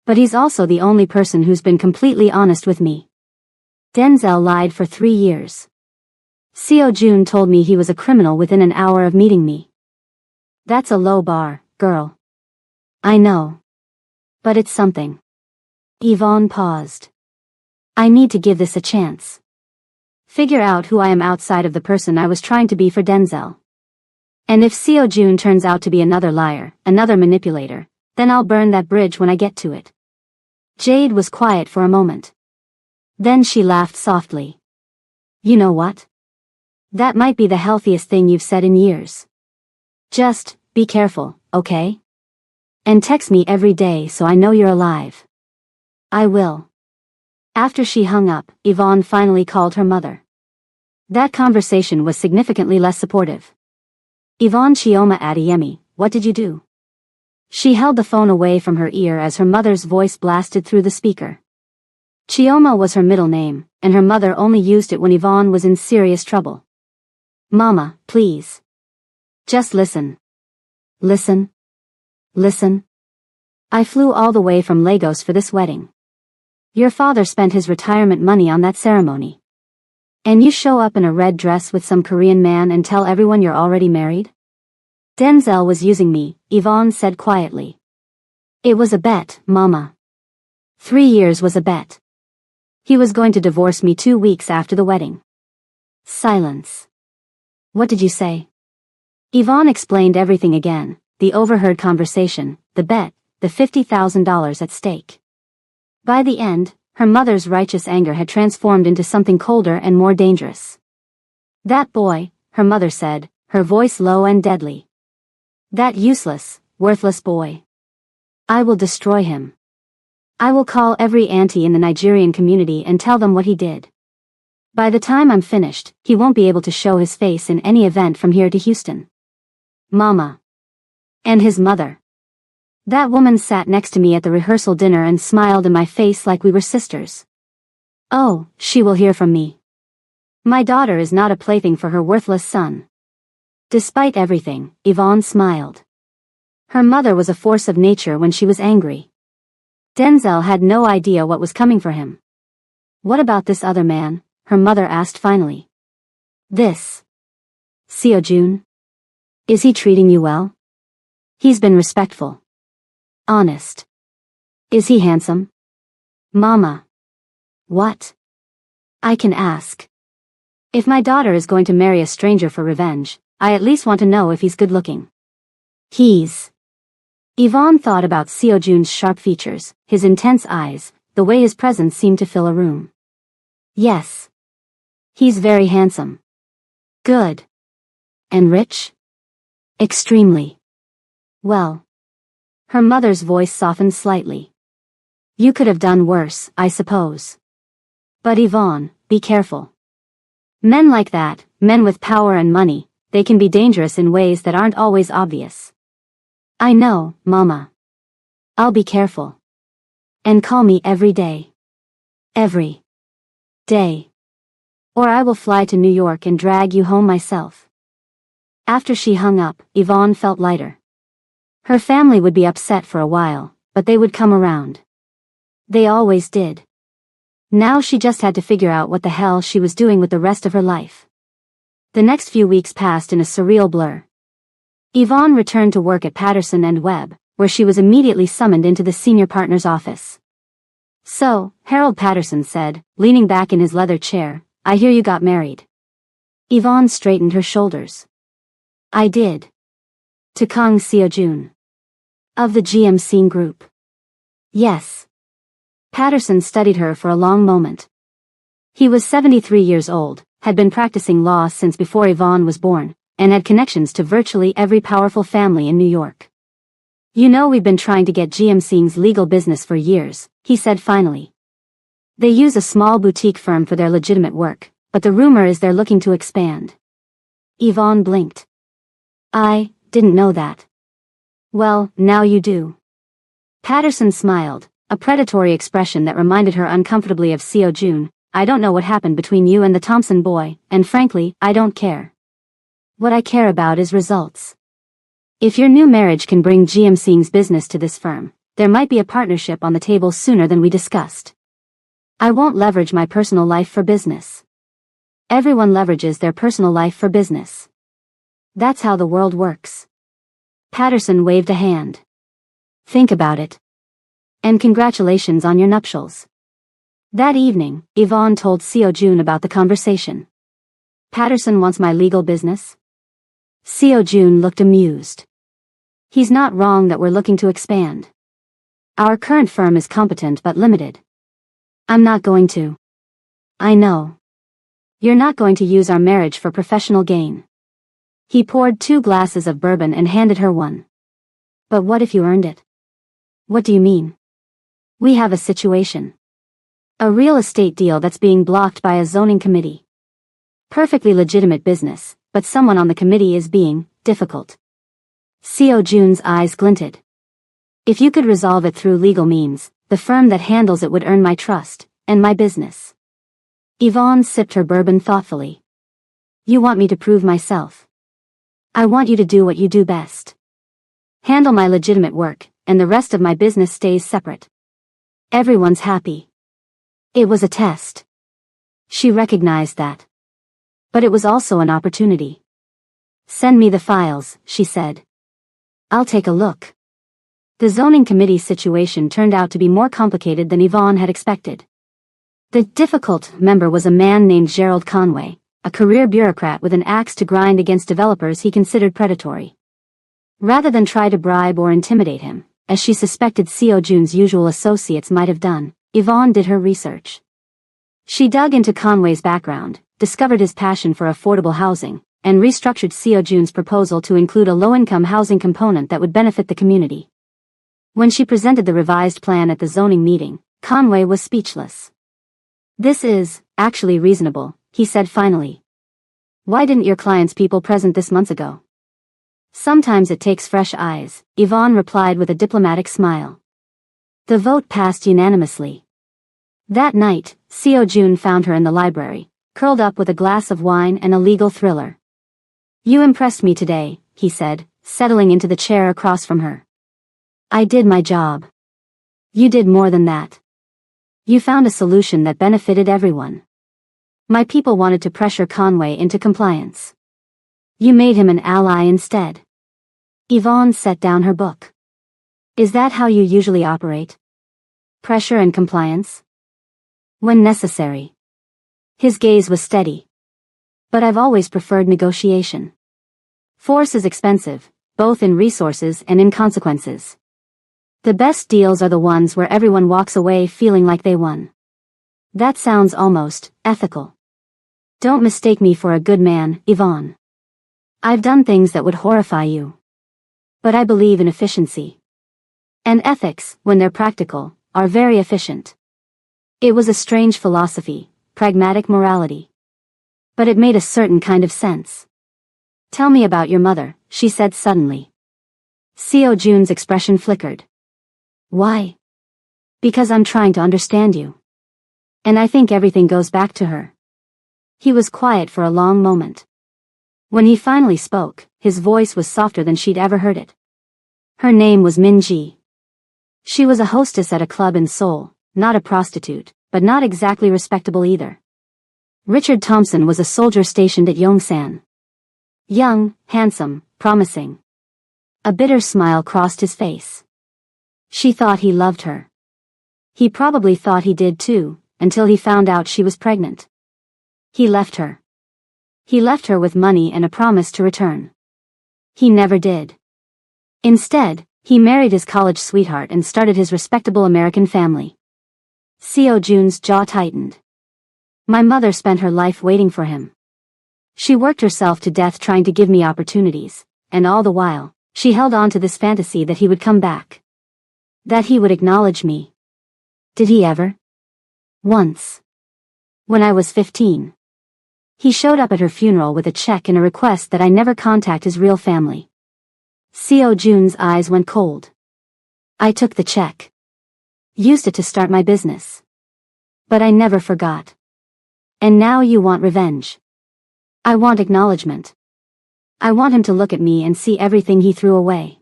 But he's also the only person who's been completely honest with me. Denzel lied for 3 years. Seo Jun told me he was a criminal within an hour of meeting me. That's a low bar, girl. I know. But it's something. Yvonne paused. I need to give this a chance. Figure out who I am outside of the person I was trying to be for Denzel. And if Seo Jun turns out to be another liar, another manipulator, then I'll burn that bridge when I get to it. Jade was quiet for a moment. Then she laughed softly. You know what? That might be the healthiest thing you've said in years. Just, be careful, okay? And text me every day so I know you're alive. I will. After she hung up, Yvonne finally called her mother. That conversation was significantly less supportive. Yvonne Chioma Adeyemi, what did you do? She held the phone away from her ear as her mother's voice blasted through the speaker. Chioma was her middle name, and her mother only used it when Yvonne was in serious trouble. Mama, please. Just listen. Listen. Listen. I flew all the way from Lagos for this wedding. Your father spent his retirement money on that ceremony. And you show up in a red dress with some Korean man and tell everyone you're already married? Denzel was using me, Yvonne said quietly. It was a bet, Mama. 3 years was a bet. He was going to divorce me 2 weeks after the wedding. Silence. What did you say? Yvonne explained everything again, the overheard conversation, the bet, the $50,000 at stake. By the end, her mother's righteous anger had transformed into something colder and more dangerous. That boy, her mother said, her voice low and deadly. That useless, worthless boy. I will destroy him. I will call every auntie in the Nigerian community and tell them what he did. By the time I'm finished, he won't be able to show his face in any event from here to Houston. Mama. And his mother. That woman sat next to me at the rehearsal dinner and smiled in my face like we were sisters. Oh, she will hear from me. My daughter is not a plaything for her worthless son. Despite everything, Yvonne smiled. Her mother was a force of nature when she was angry. Denzel had no idea what was coming for him. What about this other man? Her mother asked finally. This. Seo Jun? Is he treating you well? He's been respectful. Honest. Is he handsome? Mama. What? I can ask. If my daughter is going to marry a stranger for revenge, I at least want to know if he's good looking. He's. Yvonne thought about Seo Jun's sharp features, his intense eyes, the way his presence seemed to fill a room. Yes. He's very handsome. Good. And rich? Extremely. Well. Her mother's voice softened slightly. You could have done worse, I suppose. But Yvonne, be careful. Men like that, men with power and money, they can be dangerous in ways that aren't always obvious. I know, Mama. I'll be careful. And call me every day. Every day. Or I will fly to New York and drag you home myself. After she hung up, Yvonne felt lighter. Her family would be upset for a while, but they would come around. They always did. Now she just had to figure out what the hell she was doing with the rest of her life. The next few weeks passed in a surreal blur. Yvonne returned to work at Patterson and Webb, where she was immediately summoned into the senior partner's office. So, Harold Patterson said, leaning back in his leather chair, I hear you got married. Yvonne straightened her shoulders. I did. To Kang Seo Jun. Of the GMC group. Yes. Patterson studied her for a long moment. He was 73 years old, had been practicing law since before Yvonne was born, and had connections to virtually every powerful family in New York. You know, we've been trying to get GMC's legal business for years, he said finally. They use a small boutique firm for their legitimate work, but the rumor is they're looking to expand. Yvonne blinked. I didn't know that. Well, now you do. Patterson smiled, a predatory expression that reminded her uncomfortably of Seo Jun. I don't know what happened between you and the Thompson boy, and frankly, I don't care. What I care about is results. If your new marriage can bring GMC's business to this firm, there might be a partnership on the table sooner than we discussed. I won't leverage my personal life for business. Everyone leverages their personal life for business. That's how the world works. Patterson waved a hand. Think about it. And congratulations on your nuptials. That evening, Yvonne told Seo Jun about the conversation. Patterson wants my legal business? Seo Jun looked amused. He's not wrong that we're looking to expand. Our current firm is competent but limited. I'm not going to. I know. You're not going to use our marriage for professional gain. He poured 2 glasses of bourbon and handed her one. But what if you earned it? What do you mean? We have a situation. A real estate deal that's being blocked by a zoning committee. Perfectly legitimate business, but someone on the committee is being difficult. Seo Jun's eyes glinted. If you could resolve it through legal means, the firm that handles it would earn my trust, and my business. Yvonne sipped her bourbon thoughtfully. You want me to prove myself? I want you to do what you do best. Handle my legitimate work, and the rest of my business stays separate. Everyone's happy. It was a test. She recognized that. But it was also an opportunity. Send me the files, she said. I'll take a look. The zoning committee situation turned out to be more complicated than Yvonne had expected. The difficult member was a man named Gerald Conway, a career bureaucrat with an axe to grind against developers he considered predatory. Rather than try to bribe or intimidate him, as she suspected Seo Jun's usual associates might have done, Yvonne did her research. She dug into Conway's background, discovered his passion for affordable housing, and restructured Seo Jun's proposal to include a low-income housing component that would benefit the community. When she presented the revised plan at the zoning meeting, Conway was speechless. This is, actually reasonable, he said finally. Why didn't your client's people present this months ago? Sometimes it takes fresh eyes, Yvonne replied with a diplomatic smile. The vote passed unanimously. That night, Seo Jun found her in the library, curled up with a glass of wine and a legal thriller. You impressed me today, he said, settling into the chair across from her. I did my job. You did more than that. You found a solution that benefited everyone. My people wanted to pressure Conway into compliance. You made him an ally instead. Yvonne set down her book. Is that how you usually operate? Pressure and compliance? When necessary. His gaze was steady. But I've always preferred negotiation. Force is expensive, both in resources and in consequences. The best deals are the ones where everyone walks away feeling like they won. That sounds almost ethical. Don't mistake me for a good man, Yvonne. I've done things that would horrify you. But I believe in efficiency. And ethics, when they're practical, are very efficient. It was a strange philosophy, pragmatic morality. But it made a certain kind of sense. Tell me about your mother, she said suddenly. Seo Jun's expression flickered. Why? Because I'm trying to understand you. And I think everything goes back to her. He was quiet for a long moment. When he finally spoke, his voice was softer than she'd ever heard it. Her name was Min Ji. She was a hostess at a club in Seoul, not a prostitute, but not exactly respectable either. Richard Thompson was a soldier stationed at Yongsan. Young, handsome, promising. A bitter smile crossed his face. She thought he loved her. He probably thought he did too, until he found out she was pregnant. He left her. He left her with money and a promise to return. He never did. Instead, He married his college sweetheart and started his respectable American family. Seo Jun's jaw tightened. My mother spent her life waiting for him. She worked herself to death trying to give me opportunities, and all the while, she held on to this fantasy that he would come back. That he would acknowledge me. Did he ever? Once. When I was 15. He showed up at her funeral with a check and a request that I never contact his real family. Seo Jun's eyes went cold. I took the check. Used it to start my business. But I never forgot. And now you want revenge. I want acknowledgement. I want him to look at me and see everything he threw away.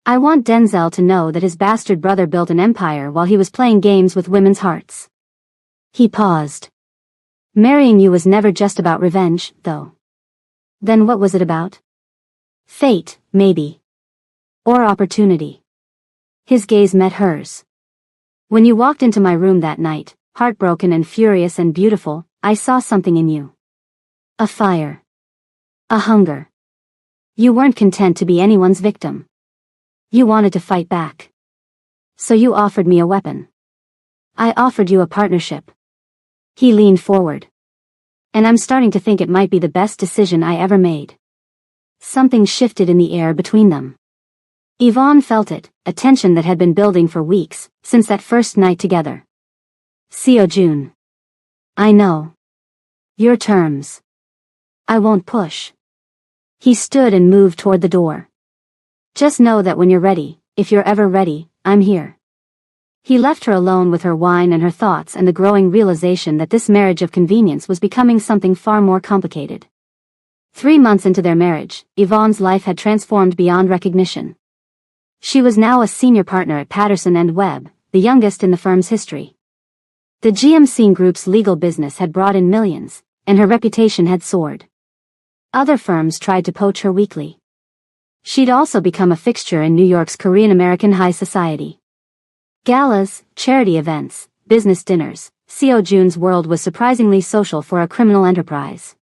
I want Denzel to know that his bastard brother built an empire while he was playing games with women's hearts. He paused. Marrying you was never just about revenge, though. Then what was it about? Fate, maybe. Or opportunity. His gaze met hers. When you walked into my room that night, heartbroken and furious and beautiful, I saw something in you. A fire. A hunger. You weren't content to be anyone's victim. You wanted to fight back. So you offered me a weapon. I offered you a partnership. He leaned forward. And I'm starting to think it might be the best decision I ever made. Something shifted in the air between them. Yvonne felt it, a tension that had been building for weeks, since that first night together. Seo Jun. I know. Your terms. I won't push. He stood and moved toward the door. Just know that when you're ready, if you're ever ready, I'm here. He left her alone with her wine and her thoughts and the growing realization that this marriage of convenience was becoming something far more complicated. 3 months into their marriage, Yvonne's life had transformed beyond recognition. She was now a senior partner at Patterson and Webb, the youngest in the firm's history. The GMC Group's legal business had brought in millions, and her reputation had soared. Other firms tried to poach her weekly. She'd also become a fixture in New York's Korean-American high society. Galas, charity events, business dinners, Seo Jun's world was surprisingly social for a criminal enterprise.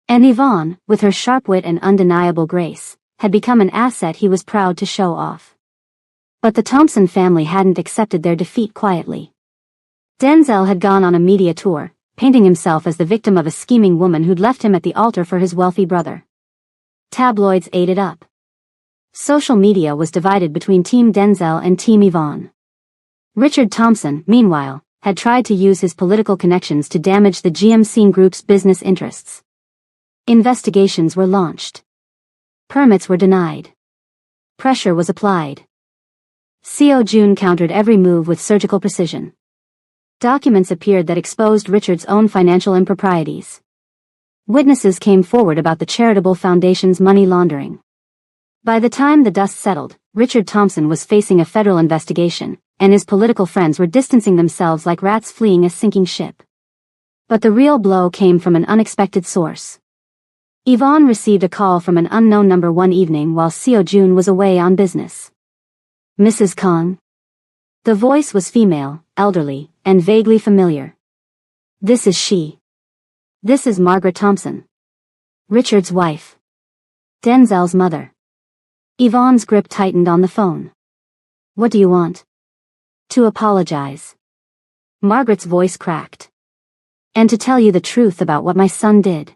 And Yvonne, with her sharp wit and undeniable grace, had become an asset he was proud to show off. But the Thompson family hadn't accepted their defeat quietly. Denzel had gone on a media tour, painting himself as the victim of a scheming woman who'd left him at the altar for his wealthy brother. Tabloids ate it up. Social media was divided between Team Denzel and Team Yvonne. Richard Thompson, meanwhile, had tried to use his political connections to damage the GMC Group's business interests. Investigations were launched. Permits were denied. Pressure was applied. Seo Jun countered every move with surgical precision. Documents appeared that exposed Richard's own financial improprieties. Witnesses came forward about the charitable foundation's money laundering. By the time the dust settled, Richard Thompson was facing a federal investigation, and his political friends were distancing themselves like rats fleeing a sinking ship. But the real blow came from an unexpected source. Yvonne received a call from an unknown number one evening while Seo Jun was away on business. Mrs. Kong? The voice was female, elderly, and vaguely familiar. This is she. This is Margaret Thompson. Richard's wife. Denzel's mother. Yvonne's grip tightened on the phone. What do you want? To apologize. Margaret's voice cracked. And to tell you the truth about what my son did.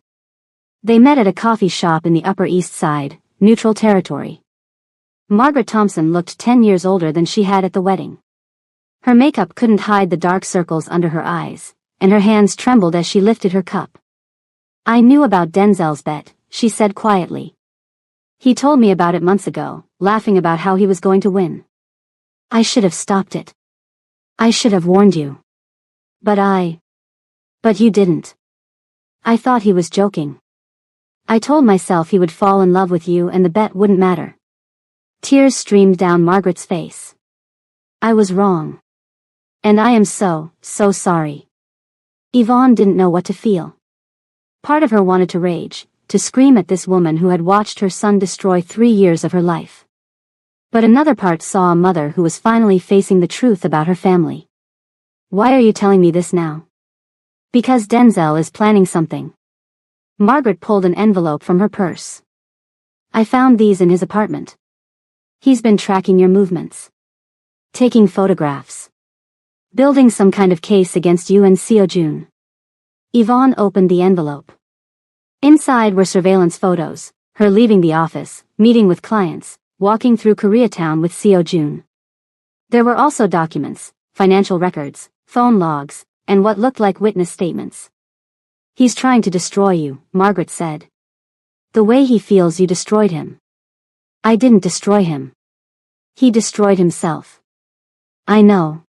They met at a coffee shop in the Upper East Side, neutral territory. Margaret Thompson looked 10 years older than she had at the wedding. Her makeup couldn't hide the dark circles under her eyes, and her hands trembled as she lifted her cup. I knew about Denzel's bet, she said quietly. He told me about it months ago, laughing about how he was going to win. I should have stopped it. I should have warned you. But you didn't. I thought he was joking. I told myself he would fall in love with you and the bet wouldn't matter. Tears streamed down Margaret's face. I was wrong. And I am so sorry. Yvonne didn't know what to feel. Part of her wanted to rage, to scream at this woman who had watched her son destroy 3 years of her life. But another part saw a mother who was finally facing the truth about her family. Why are you telling me this now? Because Denzel is planning something. Margaret pulled an envelope from her purse. I found these in his apartment. He's been tracking your movements. Taking photographs. Building some kind of case against you and Seo-jun. Yvonne opened the envelope. Inside were surveillance photos, her leaving the office, meeting with clients, walking through Koreatown with Seo-jun. There were also documents, financial records, phone logs, and what looked like witness statements. He's trying to destroy you, Margaret said. The way he feels you destroyed him. I didn't destroy him. He destroyed himself. I know.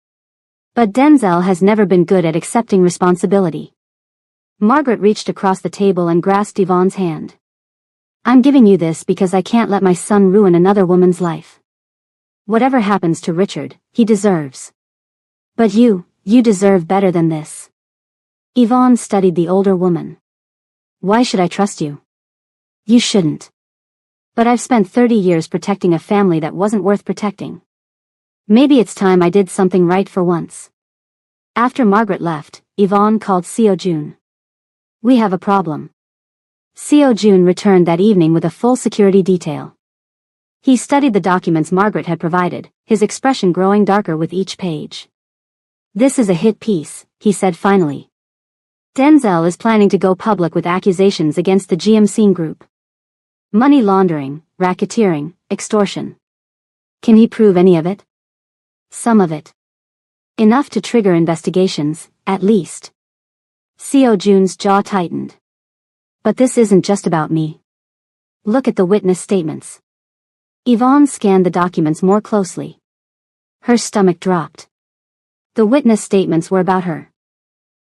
But Denzel has never been good at accepting responsibility. Margaret reached across the table and grasped Yvonne's hand. I'm giving you this because I can't let my son ruin another woman's life. Whatever happens to Richard, he deserves. But you deserve better than this. Yvonne studied the older woman. Why should I trust you? You shouldn't. But I've spent 30 years protecting a family that wasn't worth protecting. Maybe it's time I did something right for once. After Margaret left, Yvonne called Seo-jun. We have a problem. Seo-jun returned that evening with a full security detail. He studied the documents Margaret had provided, his expression growing darker with each page. This is a hit piece, he said finally. Denzel is planning to go public with accusations against the GMC group. Money laundering, racketeering, extortion. Can he prove any of it? Some of it. Enough to trigger investigations, at least. Seo-jun's jaw tightened. But this isn't just about me. Look at the witness statements. Yvonne scanned the documents more closely. Her stomach dropped. The witness statements were about her.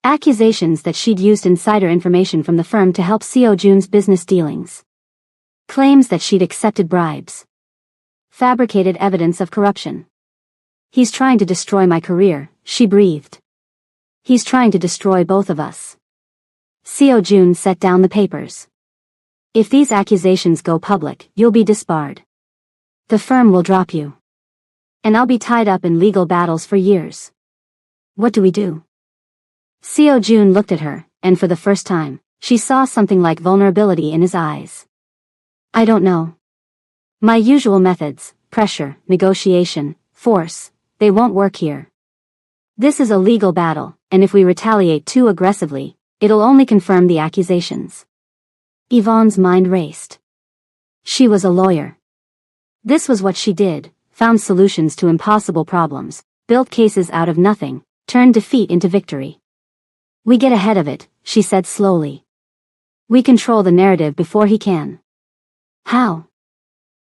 Accusations that she'd used insider information from the firm to help Seo-jun's business dealings. Claims that she'd accepted bribes. Fabricated evidence of corruption. He's trying to destroy my career, she breathed. He's trying to destroy both of us. Seo-jun set down the papers. If these accusations go public, you'll be disbarred. The firm will drop you. And I'll be tied up in legal battles for years. What do we do? Seo-jun looked at her, and for the first time, she saw something like vulnerability in his eyes. I don't know. My usual methods, pressure, negotiation, force, they won't work here. This is a legal battle, and if we retaliate too aggressively, it'll only confirm the accusations. Yvonne's mind raced. She was a lawyer. This was what she did, found solutions to impossible problems, built cases out of nothing, turned defeat into victory. We get ahead of it, she said slowly. We control the narrative before he can. How?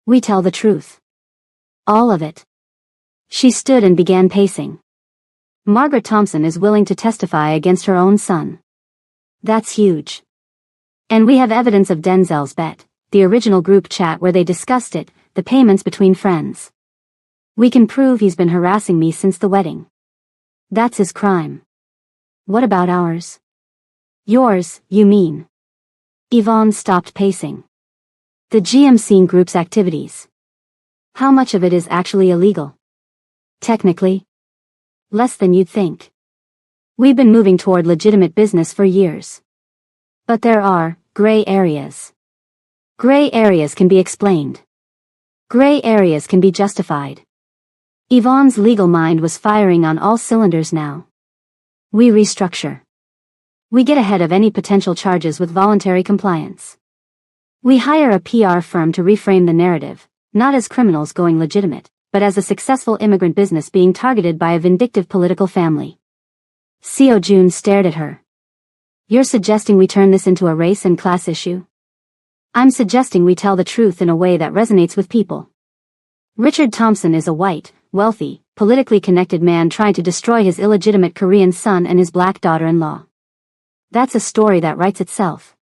We tell the truth. All of it. She stood and began pacing. Margaret Thompson is willing to testify against her own son. That's huge. And we have evidence of Denzel's bet, the original group chat where they discussed it, the payments between friends. We can prove he's been harassing me since the wedding. That's his crime. What about ours? Yours, you mean? Yvonne stopped pacing. The GMC group's activities. How much of it is actually illegal? Technically. Less than you'd think. We've been moving toward legitimate business for years. But there are gray areas. Gray areas can be explained. Gray areas can be justified. Yvonne's legal mind was firing on all cylinders now. We restructure. We get ahead of any potential charges with voluntary compliance. We hire a PR firm to reframe the narrative, not as criminals going legitimate, but as a successful immigrant business being targeted by a vindictive political family. Seo-jun stared at her. You're suggesting we turn this into a race and class issue? I'm suggesting we tell the truth in a way that resonates with people. Richard Thompson is a white, wealthy, politically connected man trying to destroy his illegitimate Korean son and his black daughter-in-law. That's a story that writes itself.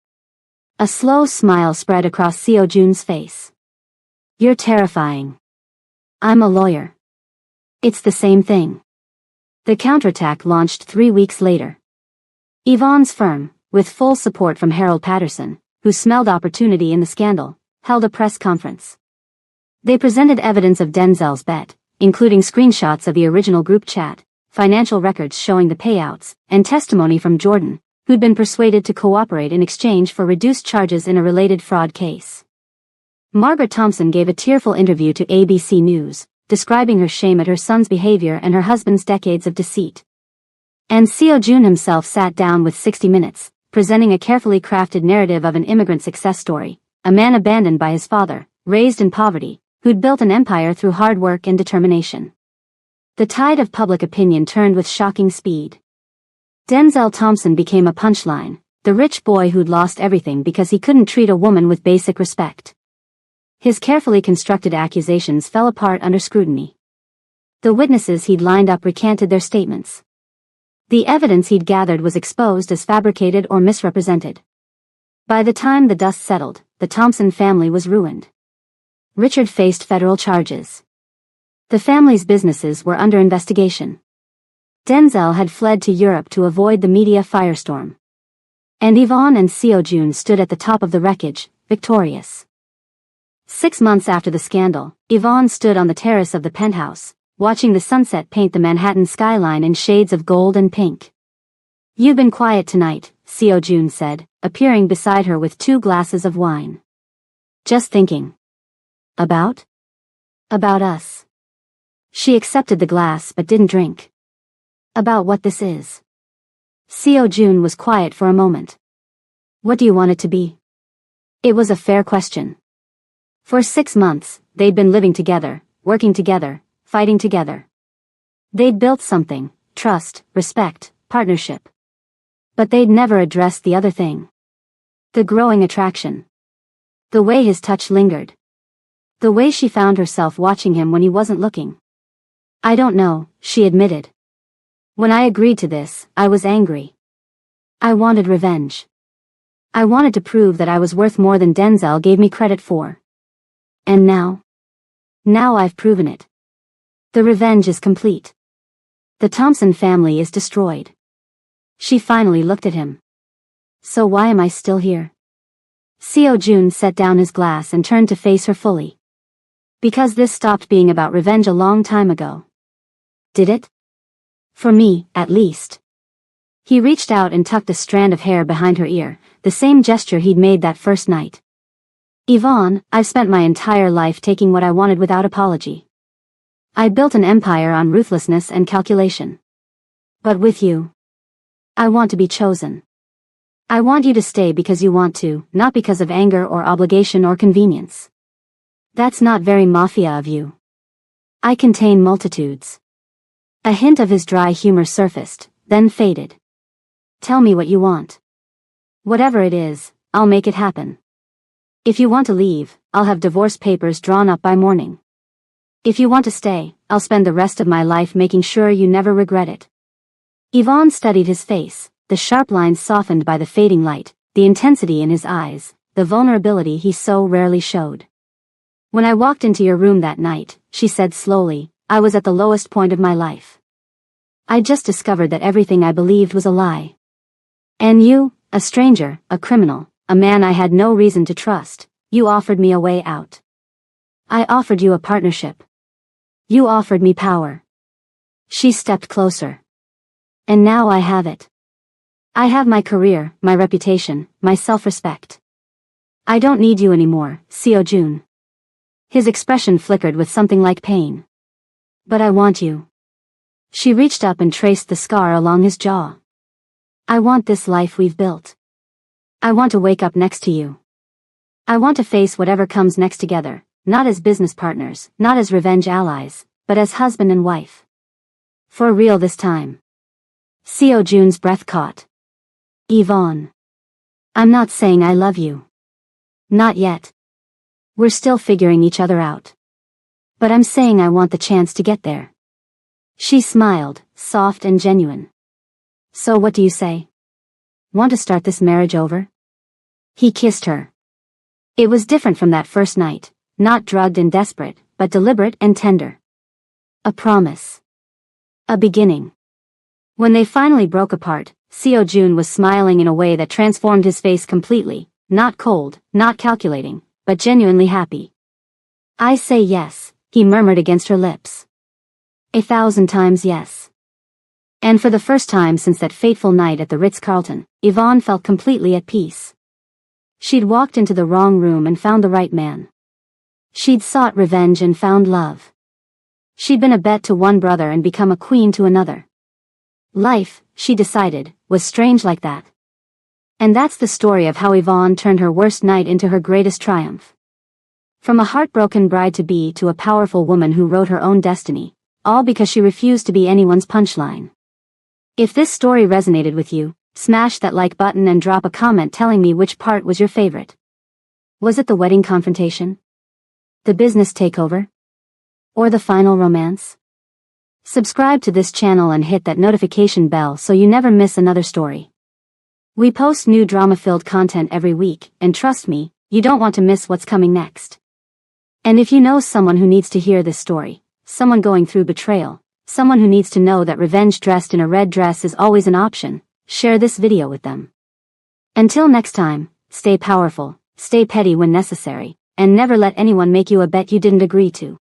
A slow smile spread across Seo-jun's face. You're terrifying. I'm a lawyer. It's the same thing. The counterattack launched 3 weeks later. Yvonne's firm, with full support from Harold Patterson, who smelled opportunity in the scandal, held a press conference. They presented evidence of Denzel's bet, including screenshots of the original group chat, financial records showing the payouts, and testimony from Jordan, who'd been persuaded to cooperate in exchange for reduced charges in a related fraud case. Margaret Thompson gave a tearful interview to ABC News, describing her shame at her son's behavior and her husband's decades of deceit. And Seo Joon himself sat down with 60 Minutes, presenting a carefully crafted narrative of an immigrant success story, a man abandoned by his father, raised in poverty, who'd built an empire through hard work and determination. The tide of public opinion turned with shocking speed. Denzel Thompson became a punchline, the rich boy who'd lost everything because he couldn't treat a woman with basic respect. His carefully constructed accusations fell apart under scrutiny. The witnesses he'd lined up recanted their statements. The evidence he'd gathered was exposed as fabricated or misrepresented. By the time the dust settled, the Thompson family was ruined. Richard faced federal charges. The family's businesses were under investigation. Denzel had fled to Europe to avoid the media firestorm. And Yvonne and Seo Joon stood at the top of the wreckage, victorious. 6 months after the scandal, Yvonne stood on the terrace of the penthouse, watching the sunset paint the Manhattan skyline in shades of gold and pink. "You've been quiet tonight," Seo Joon said, appearing beside her with 2 glasses of wine. "Just thinking." About us." She accepted the glass but didn't drink. "About what this is." Seo Joon was quiet for a moment. "What do you want it to be?" It was a fair question. For 6 months, they'd been living together, working together, fighting together. They'd built something: trust, respect, partnership. But they'd never addressed the other thing. The growing attraction. The way his touch lingered. The way she found herself watching him when he wasn't looking. "I don't know," she admitted. "When I agreed to this, I was angry. I wanted revenge. I wanted to prove that I was worth more than Denzel gave me credit for. And now? Now I've proven it. The revenge is complete. The Thompson family is destroyed." She finally looked at him. "So why am I still here?" Seo Joon set down his glass and turned to face her fully. "Because this stopped being about revenge a long time ago." "Did it?" "For me, at least." He reached out and tucked a strand of hair behind her ear, the same gesture he'd made that first night. "Yvonne, I've spent my entire life taking what I wanted without apology. I built an empire on ruthlessness and calculation. But with you, I want to be chosen. I want you to stay because you want to, not because of anger or obligation or convenience. That's not very mafia of you." "I contain multitudes." A hint of his dry humor surfaced, then faded. "Tell me what you want. Whatever it is, I'll make it happen. If you want to leave, I'll have divorce papers drawn up by morning. If you want to stay, I'll spend the rest of my life making sure you never regret it." Yvonne studied his face, the sharp lines softened by the fading light, the intensity in his eyes, the vulnerability he so rarely showed. "When I walked into your room that night," she said slowly, "I was at the lowest point of my life. I just discovered that everything I believed was a lie. And you, a stranger, a criminal, a man I had no reason to trust, you offered me a way out. I offered you a partnership. You offered me power." She stepped closer. "And now I have it. I have my career, my reputation, my self-respect. I don't need you anymore, Seo Joon." His expression flickered with something like pain. "But I want you." She reached up and traced the scar along his jaw. "I want this life we've built. I want to wake up next to you. I want to face whatever comes next together, not as business partners, not as revenge allies, but as husband and wife. For real this time." Seo Joon's breath caught. "Yvonne. I'm not saying I love you. Not yet. We're still figuring each other out. But I'm saying I want the chance to get there." She smiled, soft and genuine. "So what do you say? Want to start this marriage over?" He kissed her. It was different from that first night, not drugged and desperate, but deliberate and tender. A promise. A beginning. When they finally broke apart, Seo Joon was smiling in a way that transformed his face completely, not cold, not calculating, but genuinely happy. "I say yes," he murmured against her lips. 1,000 times yes. And for the first time since that fateful night at the Ritz-Carlton, Yvonne felt completely at peace. She'd walked into the wrong room and found the right man. She'd sought revenge and found love. She'd been a bet to one brother and become a queen to another. Life, she decided, was strange like that. And that's the story of how Yvonne turned her worst night into her greatest triumph. From a heartbroken bride-to-be to a powerful woman who wrote her own destiny, all because she refused to be anyone's punchline. If this story resonated with you, smash that like button and drop a comment telling me which part was your favorite. Was it the wedding confrontation? The business takeover? Or the final romance? Subscribe to this channel and hit that notification bell so you never miss another story. We post new drama-filled content every week, and trust me, you don't want to miss what's coming next. And if you know someone who needs to hear this story, someone going through betrayal, someone who needs to know that revenge dressed in a red dress is always an option, share this video with them. Until next time, stay powerful, stay petty when necessary, and never let anyone make you a bet you didn't agree to.